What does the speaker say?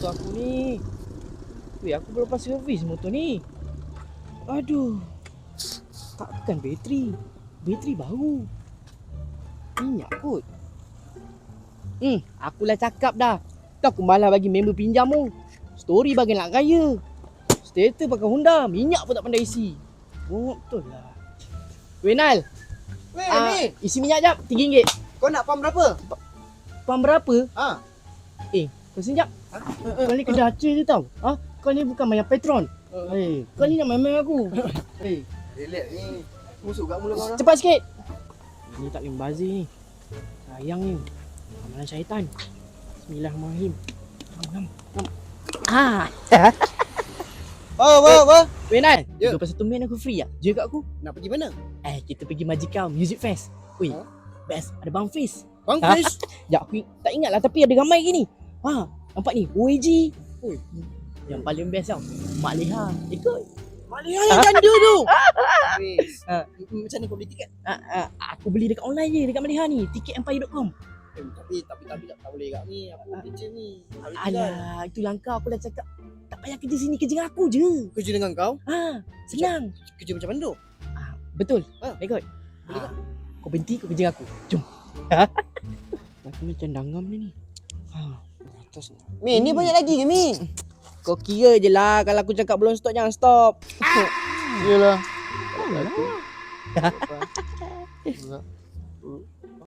motor aku ni. Weh, aku belum lepas servis motor ni. Aduh. Takkan bateri. Bateri baru. Minyak kot. Akulah cakap dah. Aku malah bagi member pinjam tu. Story bagi nak kaya. Status pakai Honda. Minyak pun tak pandai isi. Oh, betul lah. Weh, Nal. Weh, ni. Isi minyak jap. RM3. Kau nak pam berapa? Pam berapa? Ha. Kau sini jap. Kau ni kerja aceh je tau. Kau ni bukan bayar Petron. Kau ni nak main-main aku. Relax ni. Musuh kat mulut kau dah. Cepat sikit. Ni tak boleh membazir ni. Sayang ni. Amalan syaitan. Bismillahirrahmanirrahim. Ngam. Apa? Weh, Nal. Ya. 21 Mei aku free tak? Jom kat aku. Nak pergi mana? Kita pergi Majikau Music Fest. Weh, best. Ada Bang Fiz. Bang Fiz? Sekejap, aku tak ingat lah tapi ada ramai gini. Nampak ni, OAG. Yang paling best tau, Mak Leha. Ikut. Mak Leha yang janda tu. Fiz. Macam mana kau beli tiket? Aku beli dekat online je, dekat Mak Leha ni. Ticketempire.com. Tapi tak boleh kat ni. Aku kerja ni. Alah, itu langkah aku dah cakap. Tak payah kerja sini, kerja dengan aku je. Kerja dengan kau? Senang. Kerja macam mana tu? Betul. Ikut. Boleh tak? Kau berhenti, kau kerja dengan aku. Jom. Aku macam dangam ni. Atas ni. Ni banyak lagi ke Mi? Kau kira je lah. Kalau aku cakap belum stop, jangan stop. Yelah. Alah.